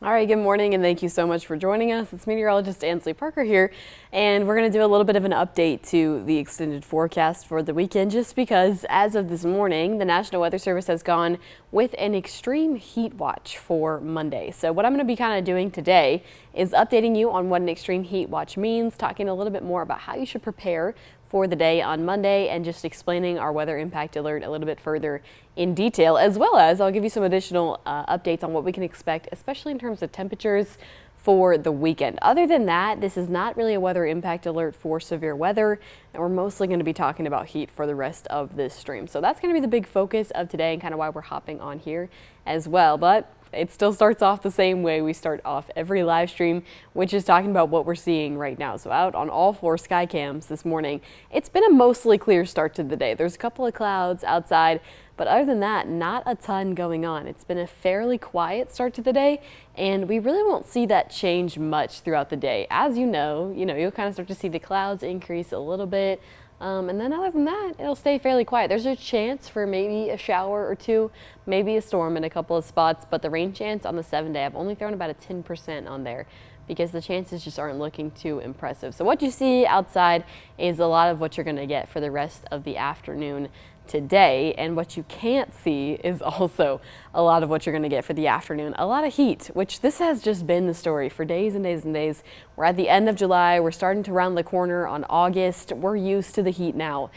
All right, good morning, and thank you so much for joining us. It's Meteorologist Ansley Parker here, and we're going to do a little bit of an update to the extended forecast for the weekend, just because as of this morning, the National Weather Service has gone with an extreme heat watch for Monday. So what I'm going to be kind of doing today is updating you on what an extreme heat watch means, talking a little bit more about how you should prepare for the day on Monday, and just explaining our weather impact alert a little bit further in detail, as well as I'll give you some additional updates on what we can expect, especially in terms of temperatures for the weekend. Other than that, this is not really a weather impact alert for severe weather, and we're mostly going to be talking about heat for the rest of this stream. So that's going to be the big focus of today and kind of why we're hopping on here as well. But it still starts off the same way we start off every live stream, which is talking about what we're seeing right now. So out on all 4 sky cams this morning, it's been a mostly clear start to the day. There's a couple of clouds outside, but other than that, not a ton going on. It's been a fairly quiet start to the day, and we really won't see that change much throughout the day. As you know, you'll kind of start to see the clouds increase a little bit. And then other than that, it'll stay fairly quiet. There's a chance for maybe a shower or two, maybe a storm in a couple of spots, but the rain chance on the 7-day, I've only thrown about a 10% on there because the chances just aren't looking too impressive. So what you see outside is a lot of what you're going to get for the rest of the afternoon today, and what you can't see is also a lot of what you're going to get for the afternoon. A lot of heat, which this has just been the story for days and days and days. We're at the end of July, we're starting to round the corner on August. We're used to the heat now.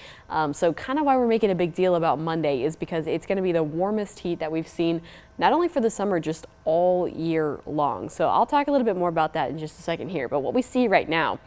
So kind of why we're making a big deal about Monday is because it's going to be the warmest heat that we've seen, not only for the summer, just all year long. So I'll talk a little bit more about that in just a second here. But what we see right now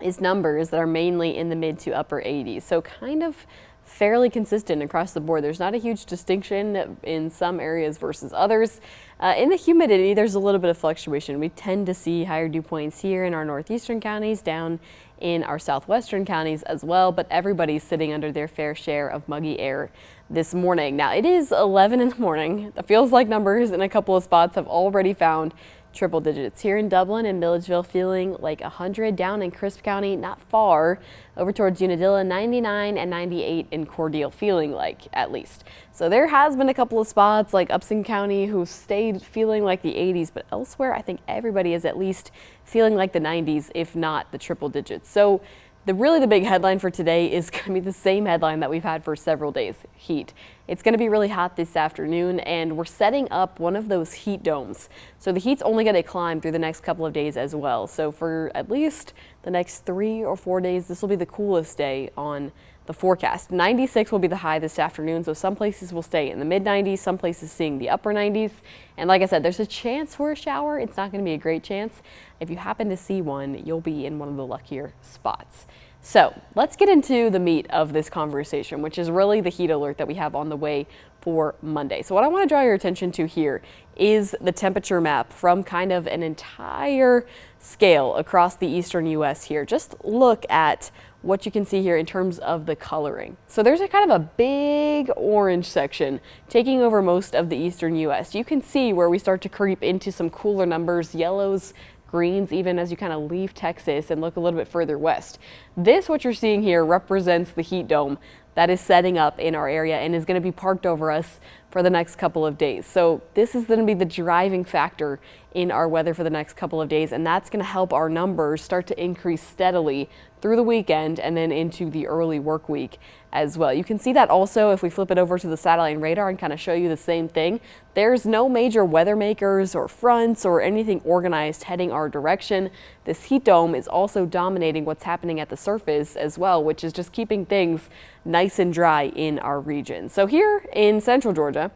is numbers that are mainly in the mid to upper 80s. So kind of fairly consistent across the board. There's not a huge distinction in some areas versus others. In the humidity, there's a little bit of fluctuation. We tend to see higher dew points here in our northeastern counties, down in our southwestern counties as well, but everybody's sitting under their fair share of muggy air this morning. Now, it is 11 in the morning. It feels like numbers in a couple of spots have already found triple digits. Here in Dublin and Milledgeville, feeling like 100. Down in Crisp County, not far over towards Unadilla, 99, and 98 in Cordele, feeling like, at least. So there has been a couple of spots like Upson County who stayed feeling like the 80s, but elsewhere I think everybody is at least feeling like the 90s, if not the triple digits. So really the big headline for today is going to be the same headline that we've had for several days: heat. It's going to be really hot this afternoon, and we're setting up one of those heat domes. So the heat's only going to climb through the next couple of days as well. So for at least the next 3 or 4 days, this will be the coolest day on the forecast. 96 will be the high this afternoon, so some places will stay in the mid 90s, some places seeing the upper 90s. And like I said, there's a chance for a shower. It's not going to be a great chance. If you happen to see one, you'll be in one of the luckier spots. So let's get into the meat of this conversation, which is really the heat alert that we have on the way for Monday. So what I want to draw your attention to here is the temperature map from kind of an entire scale across the eastern U.S. here. Just look at what you can see here in terms of the coloring. So there's a kind of a big orange section taking over most of the eastern U.S. You can see where we start to creep into some cooler numbers, yellows, greens, even as you kind of leave Texas and look a little bit further west. What you're seeing here represents the heat dome that is setting up in our area and is going to be parked over us for the next couple of days. So this is going to be the driving factor in our weather for the next couple of days, and that's going to help our numbers start to increase steadily through the weekend and then into the early work week as well. You can see that also if we flip it over to the satellite radar and kind of show you the same thing. There's no major weather makers or fronts or anything organized heading our direction. This heat dome is also dominating what's happening at the surface as well, which is just keeping things nice and dry in our region. So here in central Georgia,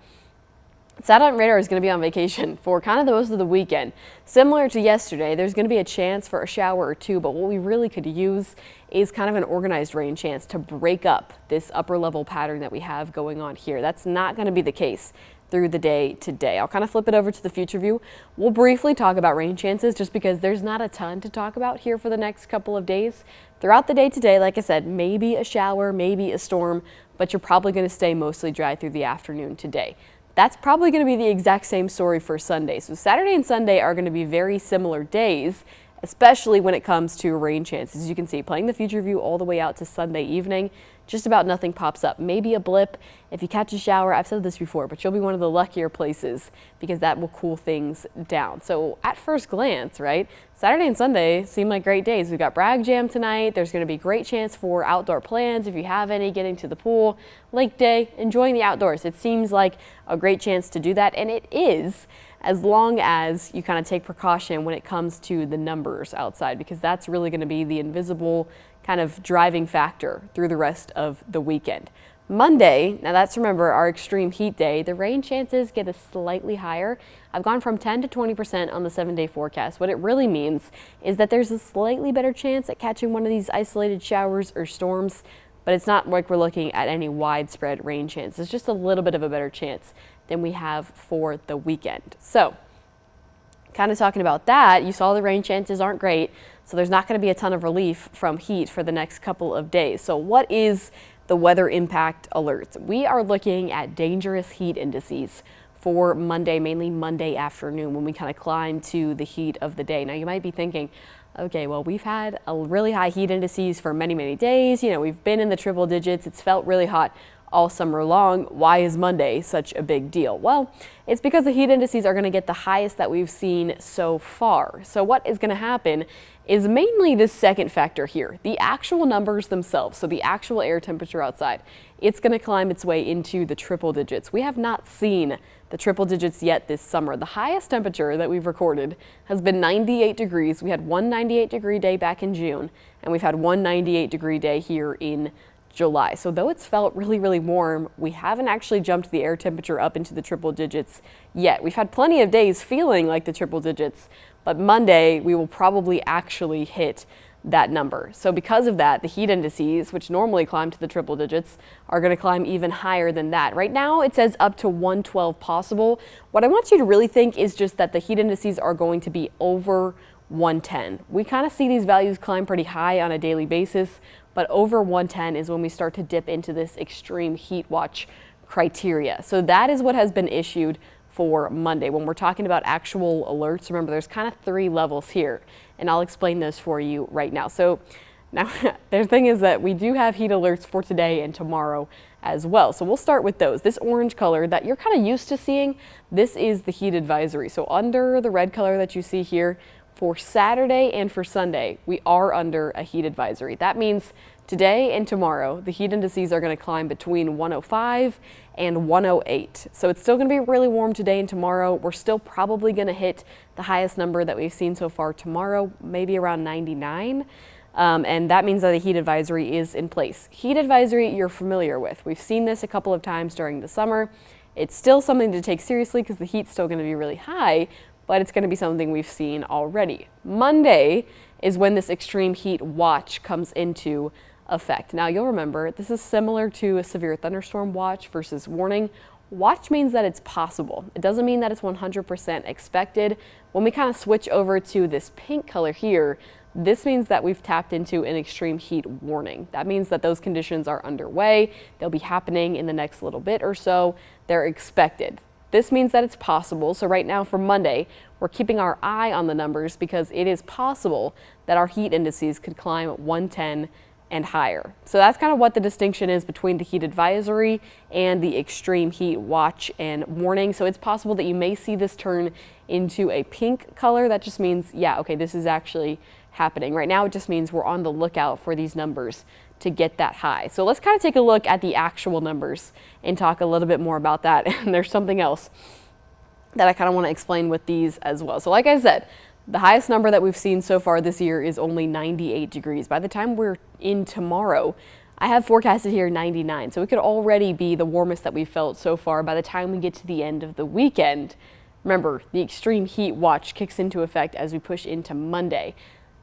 satellite radar is going to be on vacation for kind of the most of the weekend. Similar to yesterday, there's going to be a chance for a shower or two, but what we really could use is kind of an organized rain chance to break up this upper level pattern that we have going on here. That's not going to be the case through the day today. I'll kind of flip it over to the future view. We'll briefly talk about rain chances just because there's not a ton to talk about here for the next couple of days. Throughout the day today, like I said, maybe a shower, maybe a storm, but you're probably going to stay mostly dry through the afternoon today. That's probably going to be the exact same story for Sunday. So Saturday and Sunday are going to be very similar days, especially when it comes to rain chances. As you can see, playing the future view all the way out to Sunday evening, just about nothing pops up. Maybe a blip if you catch a shower. I've said this before, but you'll be one of the luckier places because that will cool things down. So at first glance, right, Saturday and Sunday seem like great days. We've got Bragg Jam tonight. There's going to be great chance for outdoor plans if you have any, getting to the pool, lake day, enjoying the outdoors. It seems like a great chance to do that, and it is, as long as you kind of take precaution when it comes to the numbers outside, because that's really going to be the invisible kind of driving factor through the rest of the weekend. Monday, now that's, remember, our extreme heat day. The rain chances get a slightly higher. I've gone from 10 to 20% on the 7-day forecast. What it really means is that there's a slightly better chance at catching one of these isolated showers or storms, but it's not like we're looking at any widespread rain chance. It's just a little bit of a better chance than we have for the weekend. So kind of talking about that, you saw the rain chances aren't great, so there's not going to be a ton of relief from heat for the next couple of days. So what is the weather impact alerts? We are looking at dangerous heat indices for Monday, mainly Monday afternoon, when we kind of climb to the heat of the day. Now you might be thinking, okay, well, we've had a really high heat indices for many, many days. You know, we've been in the triple digits. It's felt really hot all summer long. Why is Monday such a big deal? Well, it's because the heat indices are going to get the highest that we've seen so far. So what is going to happen is mainly this second factor here, the actual numbers themselves. So the actual air temperature outside, it's going to climb its way into the triple digits. We have not seen the triple digits yet this summer. The highest temperature that we've recorded has been 98 degrees. We had one 98-degree day back in June, and we've had one 98-degree day here in July. So though it's felt really, really warm, we haven't actually jumped the air temperature up into the triple digits yet. We've had plenty of days feeling like the triple digits, but Monday we will probably actually hit that number. So because of that, the heat indices, which normally climb to the triple digits, are going to climb even higher than that. Right now it says up to 112 possible. What I want you to really think is just that the heat indices are going to be over 110. We kind of see these values climb pretty high on a daily basis, but over 110 is when we start to dip into this extreme heat watch criteria. So that is what has been issued for Monday. When we're talking about actual alerts, remember there's kind of 3 levels here, and I'll explain those for you right now. So now the thing is that we do have heat alerts for today and tomorrow as well. So we'll start with those. This orange color that you're kind of used to seeing, this is the heat advisory. So under the red color that you see here, for Saturday and for Sunday, we are under a heat advisory. That means today and tomorrow, the heat indices are going to climb between 105 and 108. So it's still going to be really warm today and tomorrow. We're still probably going to hit the highest number that we've seen so far tomorrow, maybe around 99. And that means that the heat advisory is in place. Heat advisory you're familiar with. We've seen this a couple of times during the summer. It's still something to take seriously because the heat's still going to be really high, but it's going to be something we've seen already. Monday is when this extreme heat watch comes into effect. Now you'll remember this is similar to a severe thunderstorm watch versus warning. Watch means that it's possible. It doesn't mean that it's 100% expected. When we kind of switch over to this pink color here, this means that we've tapped into an extreme heat warning. That means that those conditions are underway. They'll be happening in the next little bit or so. They're expected. This means that it's possible. So right now for Monday, we're keeping our eye on the numbers because it is possible that our heat indices could climb at 110 and higher. So that's kind of what the distinction is between the heat advisory and the extreme heat watch and warning. So it's possible that you may see this turn into a pink color. That just means, yeah, okay, this is actually happening. Right now it just means we're on the lookout for these numbers to get that high. So let's kind of take a look at the actual numbers and talk a little bit more about that. And there's something else that I kind of want to explain with these as well. So like I said, the highest number that we've seen so far this year is only 98 degrees. By the time we're in tomorrow, I have forecasted here 99. So it could already be the warmest that we've felt so far by the time we get to the end of the weekend. Remember, the extreme heat watch kicks into effect as we push into Monday.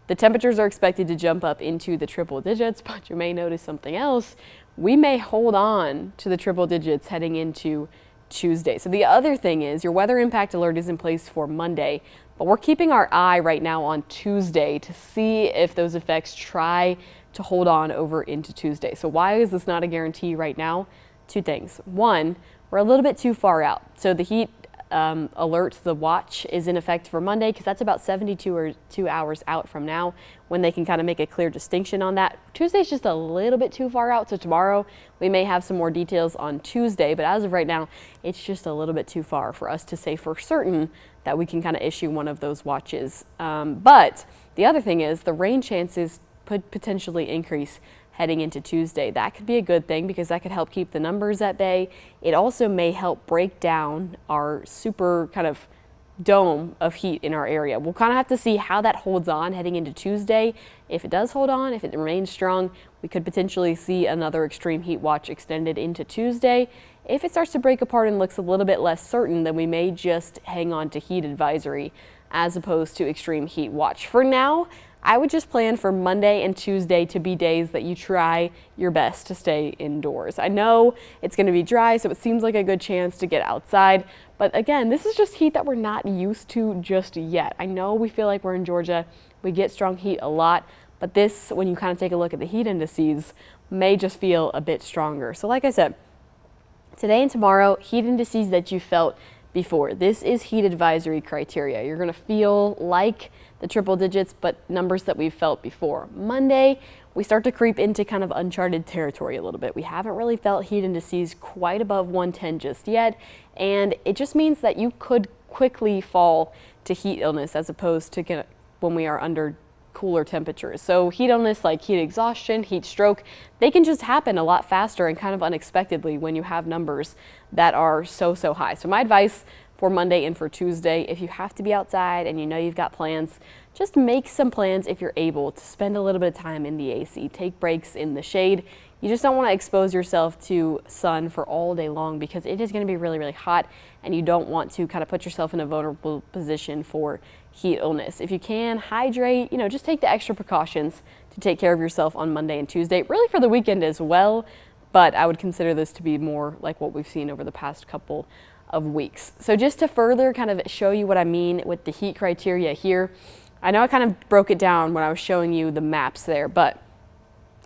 The temperatures are expected to jump up into the triple digits, but you may notice something else. We may hold on to the triple digits heading into Tuesday. So the other thing is your weather impact alert is in place for Monday, but we're keeping our eye right now on Tuesday to see if those effects try to hold on over into Tuesday. So why is this not a guarantee right now? 2 things. 1, we're a little bit too far out. So the heat alert, the watch, is in effect for Monday, because that's about 72 or 2 hours out from now when they can kind of make a clear distinction on that. Tuesday's just a little bit too far out, so tomorrow we may have some more details on Tuesday, but as of right now, it's just a little bit too far for us to say for certain that we can kind of issue one of those watches. But the other thing is the rain chances could potentially increase heading into Tuesday. That could be a good thing because that could help keep the numbers at bay. It also may help break down our super kind of dome of heat in our area. We'll kind of have to see how that holds on heading into Tuesday. If it does hold on, if it remains strong, we could potentially see another extreme heat watch extended into Tuesday. If it starts to break apart and looks a little bit less certain, then we may just hang on to heat advisory as opposed to extreme heat watch. For now, I would just plan for Monday and Tuesday to be days that you try your best to stay indoors. I know it's going to be dry, so it seems like a good chance to get outside. But again, this is just heat that we're not used to just yet. I know we feel like we're in Georgia. We get strong heat a lot, but this, when you kind of take a look at the heat indices, may just feel a bit stronger. So like I said, today and tomorrow, heat indices that you felt before. This is heat advisory criteria. You're going to feel like the triple digits, but numbers that we've felt before. Monday, we start to creep into kind of uncharted territory a little bit. We haven't really felt heat indices quite above 110 just yet, and it just means that you could quickly fall to heat illness as opposed to when we are under cooler temperatures. So heat illness like heat exhaustion, heat stroke, they can just happen a lot faster and kind of unexpectedly when you have numbers that are so high. So my advice for Monday and for Tuesday, if you have to be outside and you know you've got plans, just make some plans if you're able to spend a little bit of time in the AC. Take breaks in the shade. You just don't want to expose yourself to sun for all day long because it is going to be really hot, and you don't want to kind of put yourself in a vulnerable position for heat illness. If you can, hydrate, just take the extra precautions to take care of yourself on Monday and Tuesday, really for the weekend as well, but I would consider this to be more like what we've seen over the past couple of weeks. So just to further kind of show you what I mean with the heat criteria here, I know I kind of broke it down when I was showing you the maps there, but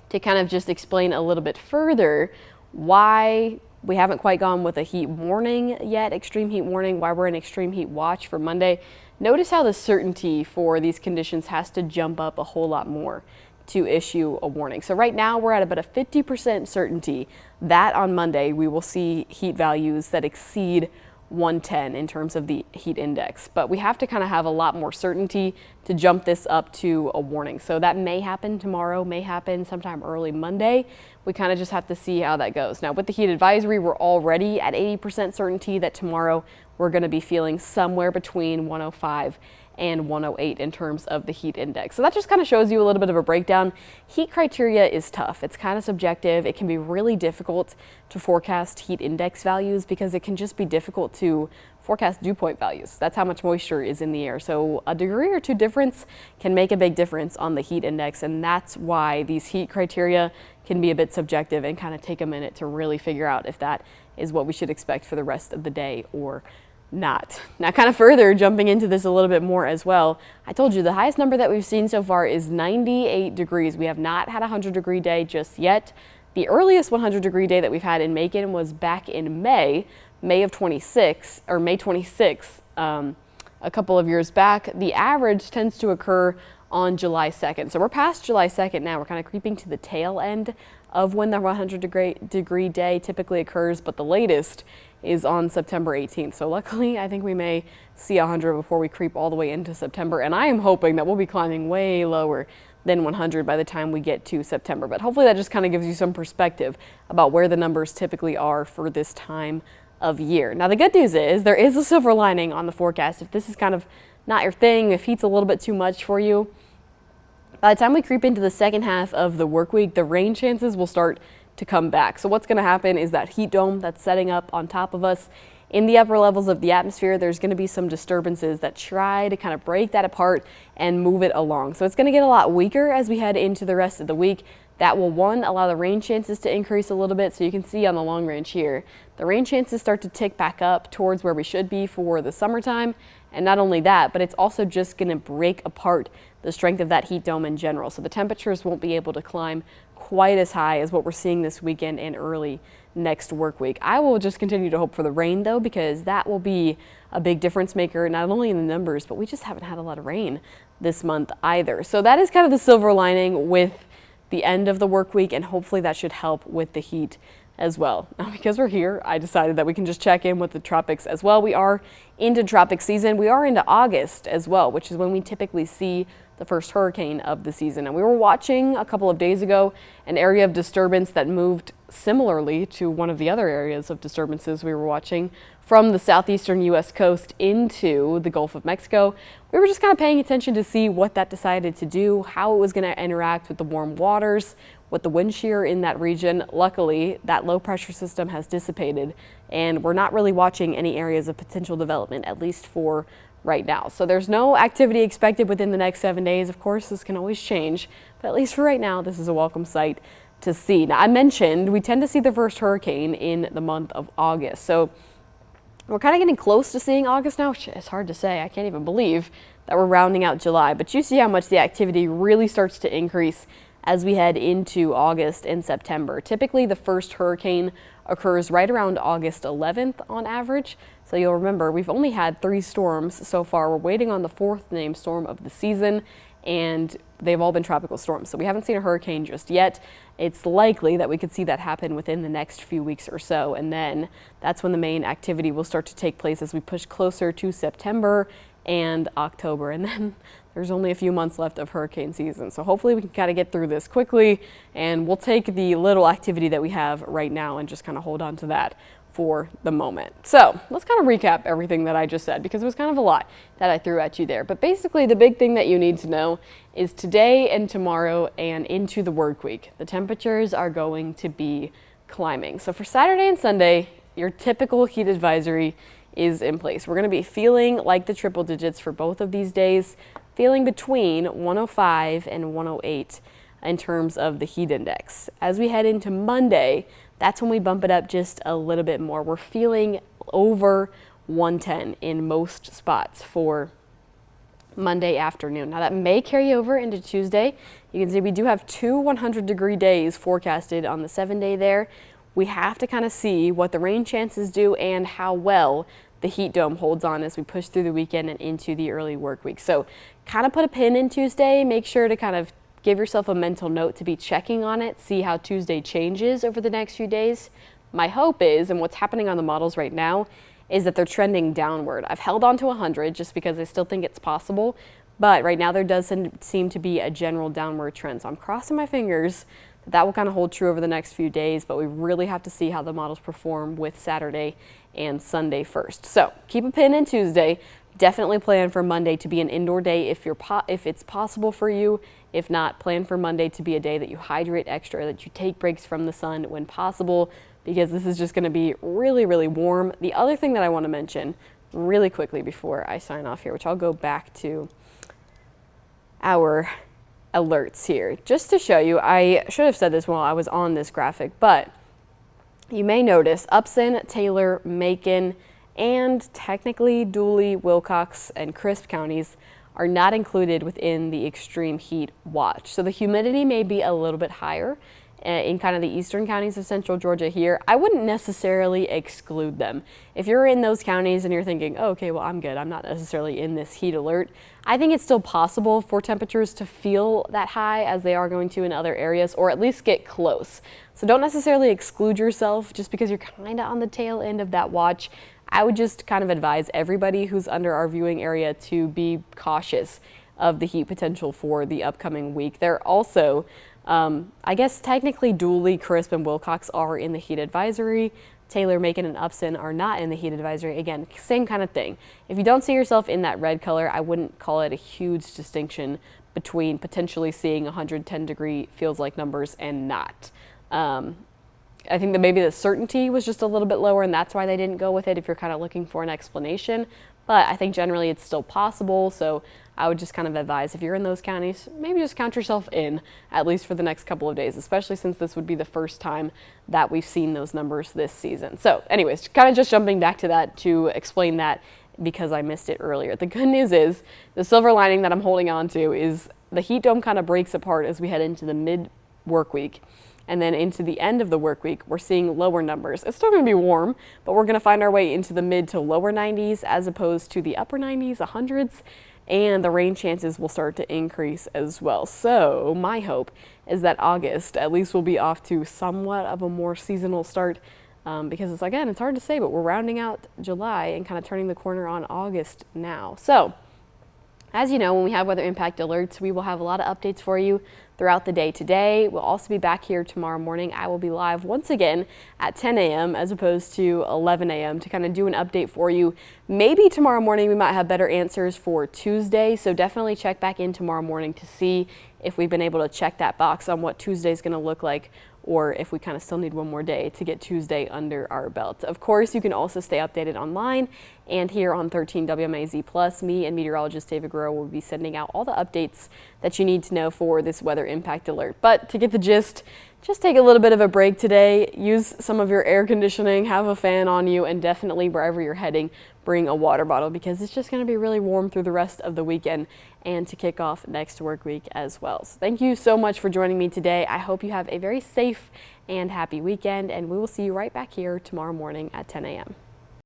to kind of just explain a little bit further why we haven't quite gone with a heat warning yet, extreme heat warning, why we're in extreme heat watch for Monday, notice how the certainty for these conditions has to jump up a whole lot more to issue a warning. So right now we're at about a 50% certainty that on Monday we will see heat values that exceed 110 in terms of the heat index, but we have to kind of have a lot more certainty to jump this up to a warning. So that may happen tomorrow, may happen sometime early Monday. We kind of just have to see how that goes. Now with the heat advisory, we're already at 80% certainty that tomorrow we're going to be feeling somewhere between 105 and 108 in terms of the heat index. So that just kind of shows you a little bit of a breakdown. Heat criteria is tough. It's kind of subjective. It can be really difficult to forecast heat index values because it can just be difficult to forecast dew point values. That's how much moisture is in the air. So a degree or two difference can make a big difference on the heat index, and that's why these heat criteria can be a bit subjective and kind of take a minute to really figure out if that is what we should expect for the rest of the day or not. Now kind of further jumping into this a little bit more as well, I told you the highest number that we've seen so far is 98 degrees. We have not had a 100-degree day just yet. The earliest 100-degree day that we've had in Macon was back in May of 26, or May 26, a couple of years back. The average tends to occur on July 2nd. So we're past July 2nd now. We're kind of creeping to the tail end of when the 100-degree day typically occurs, but the latest is on September 18th. So luckily, I think we may see 100 before we creep all the way into September, and I am hoping that we'll be climbing way lower than 100 by the time we get to September. But hopefully that just kind of gives you some perspective about where the numbers typically are for this time of year. Now the good news is there is a silver lining on the forecast. If this is kind of not your thing, if heat's a little bit too much for you, by the time we creep into the second half of the work week, the rain chances will start to come back. So what's going to happen is that heat dome that's setting up on top of us in the upper levels of the atmosphere, there's going to be some disturbances that try to kind of break that apart and move it along. So it's going to get a lot weaker as we head into the rest of the week. That will, one, allow the rain chances to increase a little bit. So you can see on the long range here, the rain chances start to tick back up towards where we should be for the summertime. And not only that, but it's also just going to break apart the strength of that heat dome in general. So the temperatures won't be able to climb quite as high as what we're seeing this weekend and early next work week. I will just continue to hope for the rain though, because that will be a big difference maker, not only in the numbers, but we just haven't had a lot of rain this month either. So that is kind of the silver lining with the end of the work week, and hopefully that should help with the heat as well. Now, because we're here, I decided that we can just check in with the tropics as well. We are into tropic season. We are into August as well, which is when we typically see the first hurricane of the season. And we were watching a couple of days ago an area of disturbance that moved similarly to one of the other areas of disturbances we were watching from the southeastern U.S. coast into the Gulf of Mexico. We were just kind of paying attention to see what that decided to do, how it was going to interact with the warm waters, with the wind shear in that region. Luckily, that low pressure system has dissipated, and we're not really watching any areas of potential development, at least for right now. So there's no activity expected within the next 7 days. Of course, this can always change, but at least for right now, this is a welcome sight to see. Now, I mentioned we tend to see the first hurricane in the month of August. So we're kind of getting close to seeing August now. It's hard to say. I can't even believe that we're rounding out July, but you see how much the activity really starts to increase as we head into August and September. Typically, the first hurricane occurs right around August 11th on average. So you'll remember we've only had 3 storms so far. We're waiting on the 4th named storm of the season, and they've all been tropical storms. So we haven't seen a hurricane just yet. It's likely that we could see that happen within the next few weeks or so, and then that's when the main activity will start to take place as we push closer to September and October. And then there's only a few months left of hurricane season. So hopefully we can kind of get through this quickly, and we'll take the little activity that we have right now and just kind of hold on to that for the moment. So let's kind of recap everything that I just said, because it was kind of a lot that I threw at you there. But basically the big thing that you need to know is today and tomorrow and into the work week, the temperatures are going to be climbing. So for Saturday and Sunday, your typical heat advisory is in place. We're going to be feeling like the triple digits for both of these days, feeling between 105 and 108 in terms of the heat index. As we head into Monday, that's when we bump it up just a little bit more. We're feeling over 110 in most spots for Monday afternoon. Now that may carry over into Tuesday. You can see we do have 2 100-degree days forecasted on the 7-day there. We have to kind of see what the rain chances do and how well the heat dome holds on as we push through the weekend and into the early work week. So kind of put a pin in Tuesday. Make sure to kind of give yourself a mental note to be checking on it, see how Tuesday changes over the next few days. My hope is, and what's happening on the models right now, is that they're trending downward. I've held on to 100 just because I still think it's possible, but right now there does seem to be a general downward trend. So I'm crossing my fingers that that will kind of hold true over the next few days, but we really have to see how the models perform with Saturday and Sunday first. So keep a pin in Tuesday. Definitely plan for Monday to be an indoor day if it's possible for you. If not, plan for Monday to be a day that you hydrate extra, that you take breaks from the sun when possible, because this is just going to be really, really warm. The other thing that I want to mention really quickly before I sign off here, which I'll go back to our alerts here, just to show you. I should have said this while I was on this graphic, but you may notice Upson, Taylor, Macon, and technically Dooley, Wilcox, and Crisp counties are not included within the extreme heat watch. So the humidity may be a little bit higher in kind of the eastern counties of central Georgia here. I wouldn't necessarily exclude them. If you're in those counties and you're thinking, oh, okay, well, I'm good, I'm not necessarily in this heat alert, I think it's still possible for temperatures to feel that high as they are going to in other areas, or at least get close. So don't necessarily exclude yourself just because you're kind of on the tail end of that watch. I would just kind of advise everybody who's under our viewing area to be cautious of the heat potential for the upcoming week. They're also, I guess technically Dooley, Crisp, and Wilcox are in the heat advisory. Taylor, Macon, and Upson are not in the heat advisory. Again, same kind of thing. If you don't see yourself in that red color, I wouldn't call it a huge distinction between potentially seeing 110-degree feels-like numbers and not. I think that maybe the certainty was just a little bit lower, and that's why they didn't go with it if you're kind of looking for an explanation. But I think generally it's still possible, so I would just kind of advise if you're in those counties, maybe just count yourself in, at least for the next couple of days, especially since this would be the first time that we've seen those numbers this season. So anyways, kind of just jumping back to that to explain that because I missed it earlier. The good news is, the silver lining that I'm holding on to is the heat dome kind of breaks apart as we head into the mid-work week. And then into the end of the work week, we're seeing lower numbers. It's still going to be warm, but we're going to find our way into the mid to lower 90s as opposed to the upper 90s, 100s, and the rain chances will start to increase as well. So my hope is that August at least will be off to somewhat of a more seasonal start, because it's hard to say, but we're rounding out July and kind of turning the corner on August now. So as you know, when we have weather impact alerts, we will have a lot of updates for you throughout the day today. We'll also be back here tomorrow morning. I will be live once again at 10 a.m. as opposed to 11 a.m. to kind of do an update for you. Maybe tomorrow morning we might have better answers for Tuesday, so definitely check back in tomorrow morning to see if we've been able to check that box on what Tuesday is going to look like, or if we kind of still need one more day to get Tuesday under our belt. Of course, you can also stay updated online and here on 13 WMAZ+. Me and meteorologist David Guerrero will be sending out all the updates that you need to know for this weather impact alert. But to get the gist, just take a little bit of a break today, use some of your air conditioning, have a fan on you, and definitely wherever you're heading, bring a water bottle because it's just going to be really warm through the rest of the weekend and to kick off next work week as well. So thank you so much for joining me today. I hope you have a very safe and happy weekend, and we will see you right back here tomorrow morning at 10 a.m.